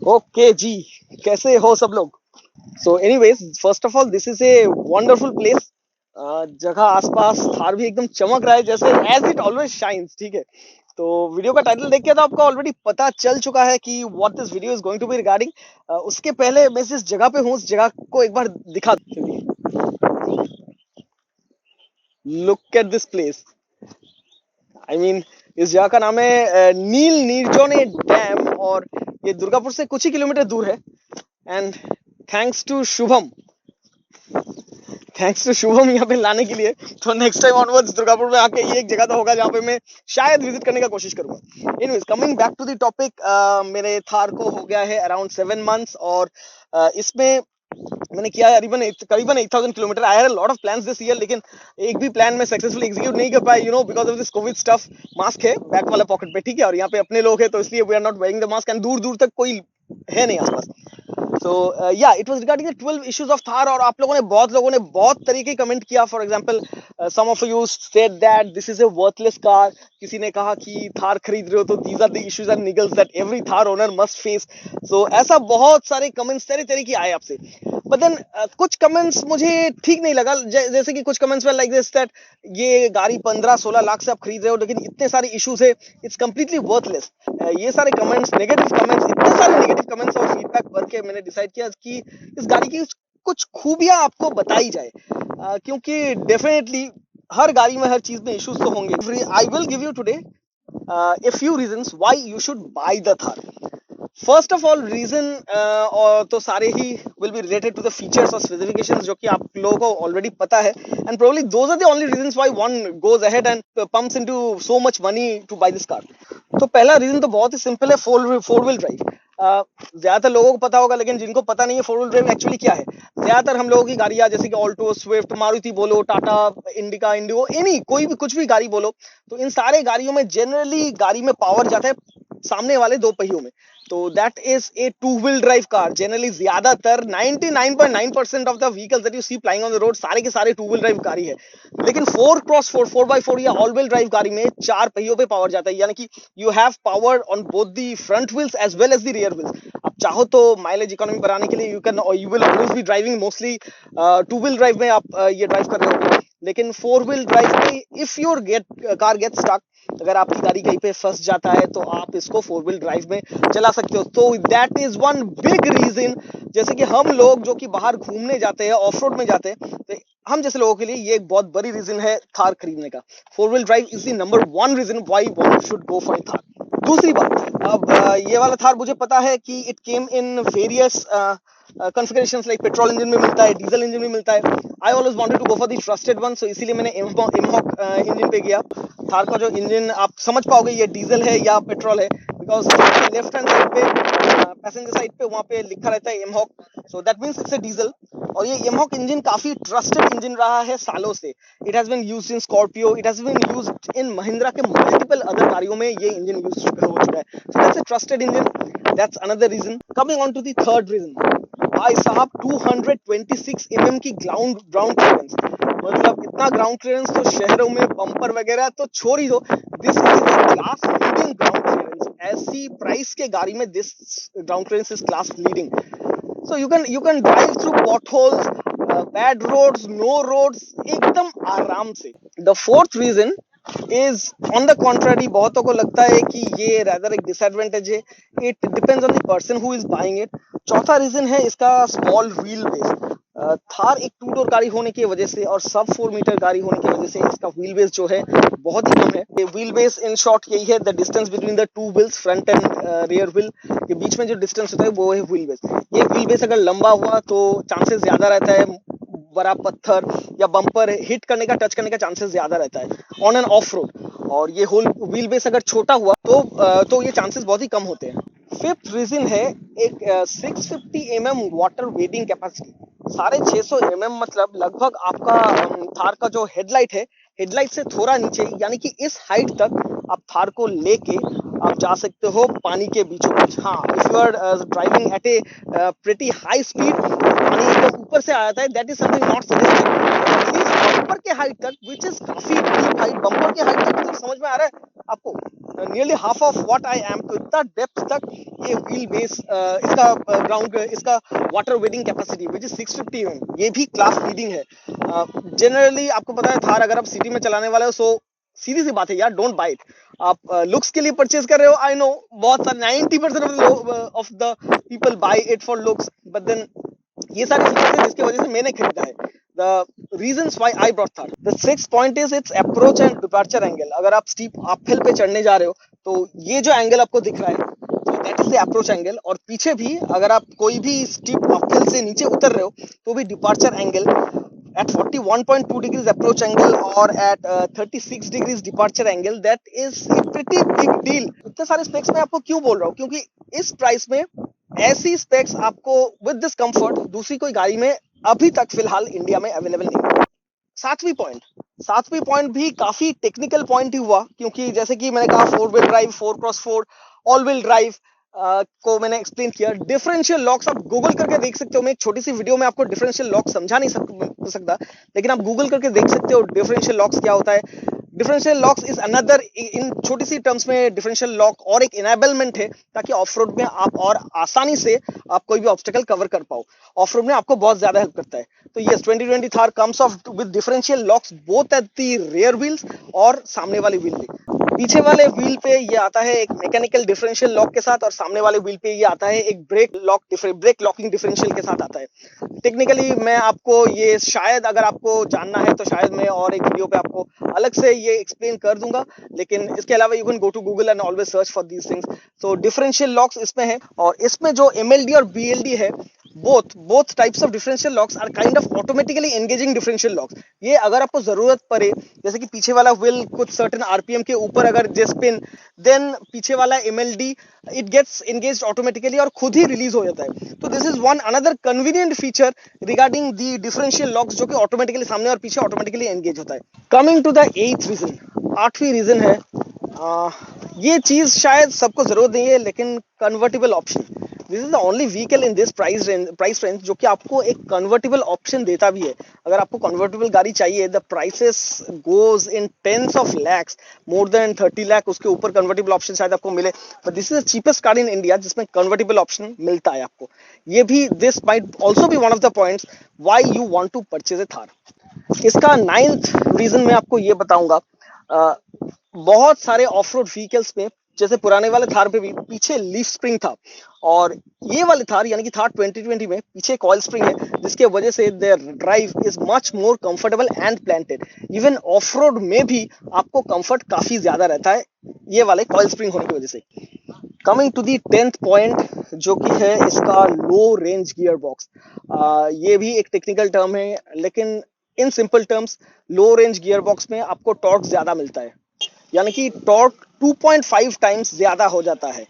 Okay जी, कैसे हो सब लोग? So anyways, first of all this is a wonderful place. जगह आसपास थार भी एकदम चमक रहा है जैसे एज इट ऑलवेज शाइन्स। ठीक है, तो वीडियो का टाइटल देख के तो आपको ऑलरेडी पता चल चुका है कि what this video is going to be regarding. उसके पहले मैं जिस जगह पे हूँ उस जगह को एक बार दिखा। Look at this place. I mean, इस जगह का नाम है नील निर्जोने डैम, और ये दुर्गापुर से कुछ ही किलोमीटर दूर है। And thanks to Shubham, thanks to Shubham यहाँ पे लाने के लिए। तो नेक्स्ट टाइम ऑनवर्ड्स दुर्गापुर में आके ये एक जगह तो होगा जहाँ पे मैं शायद विजिट करने का कोशिश करूंगा। Anyways, coming back to the topic, मेरे थार को हो गया है अराउंड 7 मंथ्स, और इसमें मैंने किया है करीबन 8,000 kilometre. I had a lot of plans this year, लेकिन एक भी प्लान मैं सक्सेसफुली एग्जीक्यूट नहीं कर पाया, because of this Covid stuff. Mask है बैक वाला पॉकेट पे, ठीक है, और यहाँ पे अपने लोग हैं तो इसलिए we are not wearing the mask, and दूर दूर तक कोई है नहीं आसपास। So yeah it was regarding the 12 issues of Thar. और आप लोगों ने बहुत तरीके कमेंट किया। For example, some of you said that this is a worthless car. किसी ने कहा कि थार खरीद रहे हो तो these are the issues and niggles that every Thar owner must face. सो ऐसा बहुत सारे कमेंट्स तेरे तेरे की आए आपसे। बट देन कुछ कमेंट्स मुझे ठीक नहीं लगा। जैसे कि कुछ कमेंट्स में लाइक दिस दैट ये गाड़ी 15-16 लाख से आप खरीद रहे हो लेकिन इतने सारे इश्यूज है, इट्स कंप्लीटली वर्थलेस। ये सारे कमेंट्स, नेगेटिव कमेंट्स, इतने सारे नेगेटिव कमेंट्स और फीडबैक भर के मैंने डिसाइड किया कि इस गाड़ी की कुछ खूबियां आपको बताई जाए। क्योंकि डेफिनेटली हर गाड़ी में हर चीज में इश्यूज तो होंगे। I will give you today a few reasons why you should buy the Thar. First of all reason, और तो सारे ही will be related to the features और स्पेसिफिकेशंस जो कि आप लोगों को ऑलरेडी पता है, and probably those are the only reasons why one goes ahead and pumps into so much money to buy this car. तो पहला रीजन तो बहुत ही सिंपल है, फोर व्हील ड्राइव। ज्यादातर लोगों को पता होगा, लेकिन जिनको पता नहीं है फोर व्हील ड्राइव एक्चुअली क्या है। ज्यादातर हम लोगों की गाड़ियां जैसे कि ऑल्टो, स्विफ्ट, मारुति बोलो, टाटा, इंडिका, इंडिगो, एनी कोई भी कुछ भी गाड़ी बोलो, तो इन सारे गाड़ियों में जनरली गाड़ी में पावर जाता है सामने वाले दो पहियों में। तो that is a two wheel drive car. Generally ज्यादातर 99.9% of the vehicles that you see flying on the road सारे के सारे टू व्हील ड्राइव कार ही है। लेकिन 4x4, 4x4 या ऑल व्हील ड्राइव गाड़ी में चार पहियों पे पावर जाता है, यानी कि you have power on both the front wheels as well as the rear wheels. आप चाहो तो माइलेज इकोनॉमी बढ़ाने के लिए you will always be driving mostly two wheel drive में आप ये ड्राइव कर रहे हो। लेकिन फोर व्हील ड्राइव में if your car get stuck, अगर आपकी गाड़ी कहीं पे फंस जाता है तो आप इसको फोर व्हील ड्राइव में चला सकते हो। तो that is one big reason. जैसे कि हम लोग जो कि बाहर घूमने जाते हैं, ऑफ रोड में जाते हैं, तो हम जैसे लोगों के लिए ये एक बहुत बड़ी रीजन है थार खरीदने का। Four wheel drive is the number one reason why one should go for Thar. दूसरी बात, अब ये वाला थार मुझे पता है कि it came in various configurations, like petrol engine में मिलता है, डीजल इंजन में मिलता है। I always wanted to go for the trusted one, so इसीलिए मैंने इमहॉक इंजन पे गया। थार का जो इंजन आप समझ पाओगे ये डीजल है या पेट्रोल है, बिकॉज लेफ्ट हैंड साइड पे, पैसेंजर साइड पे, वहाँ पे लिखा रहता है mHawk, so that means it's a diesel. और ये इमहॉक इंजन काफी ट्रस्टेड इंजन रहा है सालों से। It has been used in Scorpio, it has been used in Mahindra के मल्टीपल अदर गाड़ियों में ये इंजन यूज हो चुका है। So that's a trusted engine, that's another reason. Coming on to the third reason, भाई साहब 226 की ग्राउंड ग्राउंड क्लियरेंस। मतलब इतना ग्राउंड क्लियरेंस तो शहरों में बम्पर वगैरह तो छोड़ ही दो, this is class leading ground clearance. ऐसी प्राइस के गाड़ी में this ground clearance is class leading. So you can drive through potholes, bad roads, no roads, एकदम आराम से। The fourth reason is on the contrary, बहुतों को लगता है कि ये rather एक disadvantage है। It depends on the person who is buying it. चौथा रीजन है इसका स्मॉल व्हील बेस। थार एक टू डोर गाड़ी होने की वजह से और सब 4 मीटर गाड़ी होने की वजह से इसका व्हील बेस जो है बहुत ही कम है। व्हील बेस इन शॉर्ट यही है, the distance between the two wheels, front end rear wheel के बीच में जो डिस्टेंस होता है वो है व्हील बेस। ये व्हील बेस अगर लंबा हुआ तो चांसेस ज्यादा रहता है बड़ा पत्थर या बम्पर हिट करने का, टच करने का चांसेस ज्यादा रहता है ऑन एन ऑफ रोड। और ये होल व्हील बेस अगर छोटा हुआ तो ये चांसेस बहुत ही कम होते हैं। फिफ्थ रीजन है एक 650 वाटर वेटिंग कैपेसिटी। 650 मतलब लगभग आपका थार का जो हेडलाइट है, हेडलाइट से थोड़ा नीचे, यानी कि इस हाइट तक आप थार को लेके आप जा सकते हो पानी के बीचों बीच। हाँ, if you are driving at a pretty high speed, पानी तो ऊपर से आ जाता है, that is something not suggested. Bumper के हाइट तक, विच इज काफी डीप हाइट, बम्पर के हाइट तक, मतलब समझ में आ रहा है आपको? Nearly half of what I am, तो इतना डेप्थ तक ये व्हील बेस इसका ग्राउंड इसका water wading capacity which is 650 mm, ये भी क्लास लीडिंग है। जनरली आपको पता है थार अगर आप सिटी में चलाने वाले हो, सो सीधी सी बात है यार, डोंट बाय इट। आप लुक्स के लिए परचेज कर रहे हो, आई नो बहुत सारे 90% of the people buy it for looks, but then ये सारी फीचर्स है जिसकी वजह से मैंने खरीदा है। The reasons why I brought Thar. The sixth point is its approach and departure angle. अगर आप स्टीप अपहिल पे चढ़ने जा रहे हो तो ये जो एंगल आपको दिख रहा है, so that is the approach angle। और पीछे भी अगर आप कोई भी स्टीप अपहिल से नीचे उतर रहे हो तो भी departure angle at 41.2 degrees approach angle और at 36 degrees departure angle, that is a pretty big deal। इतने सारे स्पेक्स में आपको क्यों बोल रहा हूँ, क्योंकि इस प्राइस में ऐसी स्पेक्स आपको विद दिस कंफर्ट दूसरी कोई गाड़ी में अभी तक फिलहाल इंडिया में अवेलेबल नहीं है। सातवीं पॉइंट भी काफी टेक्निकल पॉइंट ही हुआ, क्योंकि जैसे कि मैंने कहा 4 wheel drive, 4x4 all wheel drive को मैंने एक्सप्लेन किया। डिफरेंशियल लॉक्स आप गूगल करके देख सकते हो, मैं एक छोटी सी वीडियो में आपको डिफरेंशियल लॉक समझा नहीं सकता, लेकिन आप गूगल करके देख सकते हो डिफरेंशियल लॉक्स क्या होता है। डिफरेंशियल लॉक्स इज अनदर, इन छोटी सी टर्म्स में डिफरेंशियल लॉक और एक इनेबलमेंट है ताकि ऑफ रोड में आप और आसानी से आप कोई भी ऑब्स्टेकल कवर कर पाओ। ऑफ रोड में आपको बहुत ज्यादा हेल्प करता है। तो yes, 2020 Thar comes of with differential locks both at the rear wheels और सामने वाले व्हील पे। पीछे वाले व्हील पे ये आता है एक मैकेनिकल डिफरेंशियल लॉक के साथ, और सामने वाले व्हील पे ये आता है एक ब्रेक लॉकिंग डिफरेंशियल के साथ आता है। टेक्निकली मैं आपको ये शायद अगर आपको जानना है तो शायद मैं और एक वीडियो पे आपको अलग से ये एक्सप्लेन कर दूंगा, लेकिन इसके अलावा you can go to Google and always search for these things. तो डिफरेंशियल लॉक्स इसमें है, और इसमें जो एमएलडी और बीएलडी है, both types of differential locks are kind of automatically engaging differential locks। ये अगर आपको जरूरत पड़े, जैसे कि पीछे वाला व्हील कुछ सर्टेन आरपीएम के ऊपर अगर जे स्पिन, देन पीछे वाला MLD it gets engaged automatically और खुद ही रिलीज हो जाता है। So this is one another convenient feature regarding the differential locks, जो कि ऑटोमेटिकली सामने और पीछे ऑटोमेटिकली एंगेज होता है। Coming to the 8th reason, 8वीं रीजन है, ये चीज शायद सबको जरूरत नहीं है, लेकिन convertible option. This is the only vehicle in this price range जो कि आपको एक कन्वर्टेबल ऑप्शन देता भी है। अगर आपको कन्वर्टेबल गाड़ी चाहिए, the prices goes in terms of lakhs, more than 30 lakh, उसके ऊपर कन्वर्टेबल ऑप्शन शायद आपको मिले, but this is the cheapest car in India जिसमें कन्वर्टेबल ऑप्शन मिलता है आपको। ये भी, this might also be one of the points why you want to purchase a Thar. इसका 9th रीजन मैं आपको ये बताऊंगा। बहुत सारे ऑफ रोड व्हीकल्स में, जैसे पुराने वाले थार पे भी पीछे लीफ स्प्रिंग था, और ये वाले थार यानी कि थार 2020 में पीछे कॉइल स्प्रिंग है, जिसके वजह से their drive is much more comfortable and planted. Even off road में भी आपको कंफर्ट काफी ज्यादा रहता है ये वाले कॉइल स्प्रिंग होने की वजह से। Coming to the 10th point, जो कि है इसका लो रेंज गियर बॉक्स। ये भी एक टेक्निकल टर्म है, लेकिन in simple terms low range gear box में आपको टॉर्क ज्यादा मिलता है, यानी कि टॉर्क 2.5 टाइम्स ज्यादा हो जाता है।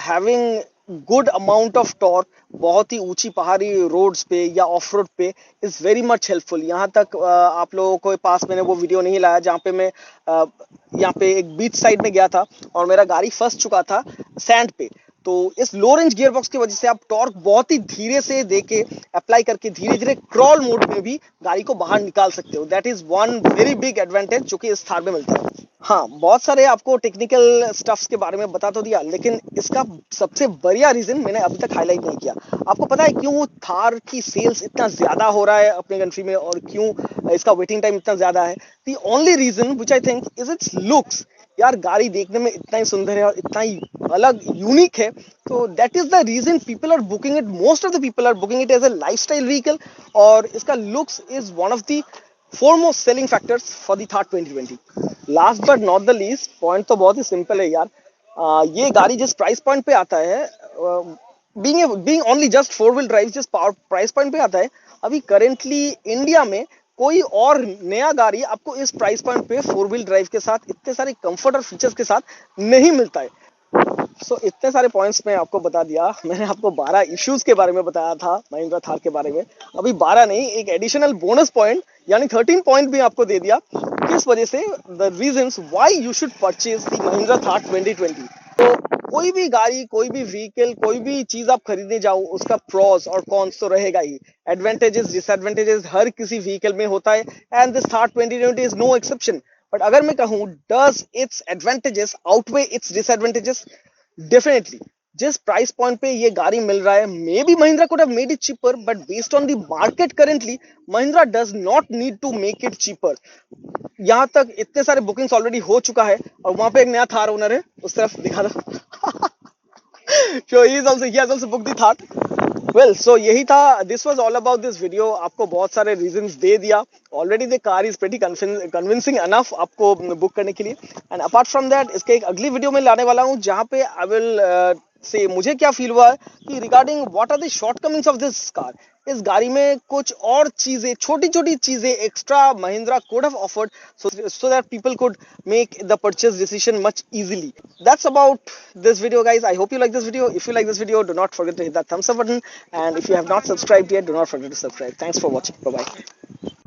Having good amount of torque बहुत ही ऊंची पहाड़ी रोड्स पे या ऑफ रोड पे इज वेरी मच हेल्पफुल। यहाँ तक आप लोगों को पास मैंने वो वीडियो नहीं लाया जहाँ पे मैं यहाँ पे एक बीच साइड में गया था और मेरा गाड़ी फंस चुका था सैंड पे। तो इस लो रेंज गियर बॉक्स की वजह से आप टॉर्क बहुत ही धीरे से देके अप्लाई करके धीरे धीरे क्रॉल मोड में भी गाड़ी को बाहर निकाल सकते हो। That is one very big advantage जो कि इस थार में मिलता है। हाँ, बहुत सारे आपको टेक्निकल स्टफ्स के बारे में बता तो दिया, लेकिन इसका सबसे बढ़िया रीजन मैंने अभी तक हाईलाइट नहीं किया। आपको पता है क्यों थार की सेल्स इतना ज्यादा हो रहा है अपने कंट्री में, और क्यों इसका वेटिंग टाइम इतना ज्यादा है? The only reason which I think is it's looks. यार, गाड़ी देखने में इतना ही सुंदर है और इतना ही अलग यूनिक है, तो that is the reason people are booking it. Most of the people are booking it as a lifestyle vehicle, और इसका looks is one of the foremost selling factors for the Thar 2020। Last but not the least, point तो बहुत ही simple है यार। ये गाड़ी जिस प्राइस पॉइंट पे आता है, being only just 4 wheel drive, जिस प्राइस पॉइंट पे आता है, अभी करेंटली इंडिया में कोई और नया गाड़ी आपको इस प्राइस पॉइंट पे 4 व्हील ड्राइव के साथ इतने सारे कंफर्ट और फीचर्स के साथ नहीं मिलता है। इतने सारे पॉइंट्स मैं आपको बता दिया। मैंने आपको 12 इश्यूज के बारे में बताया था महिंद्रा थार के बारे में। अभी 12 नहीं, एक एडिशनल बोनस पॉइंट यानी 13 पॉइंट भी आपको दे दिया, किस वजह से, the reasons why you should purchase the Mahindra Thar 2020। तो कोई भी गाड़ी, कोई भी व्हीकल, कोई भी चीज आप खरीदने जाओ, उसका प्रोस और कॉन्स तो रहेगा ही। एडवांटेजेस, डिसएडवांटेजेस हर किसी व्हीकल में होता है, and this Thar 2020 is no exception. But अगर मैं कहूँ does its advantages outweigh its disadvantages, definitely जिस प्राइस पॉइंट पे ये गाड़ी मिल रहा है, may be Mahindra could have made it cheaper, but based on the market currently Mahindra does not need to make it cheaper. यहाँ तक इतने सारे बुकिंग्स ऑलरेडी हो चुका है, और वहां पे एक नया थार ओनर है, उस तरफ दिखा दो. So he has also booked the Thar. Well, so यही था. This was all about this video. आपको बहुत सारे reasons दे दिया. Already the car is pretty convincing enough आपको बुक करने के लिए. And apart from that, इसके एक अगली वीडियो में लाने वाला हूँ जहाँ पे I will say मुझे क्या फील हुआ है कि regarding what are the shortcomings of this car. इस गाड़ी में कुछ और चीजें, छोटी छोटी चीजें extra Mahindra could have offered so that people could make the purchase decision much easily. That's about this video, guys. I hope you like this video. If you like this video, do not forget to hit that thumbs up button, and if you have not subscribed yet, do not forget to subscribe. Thanks for watching. Bye bye.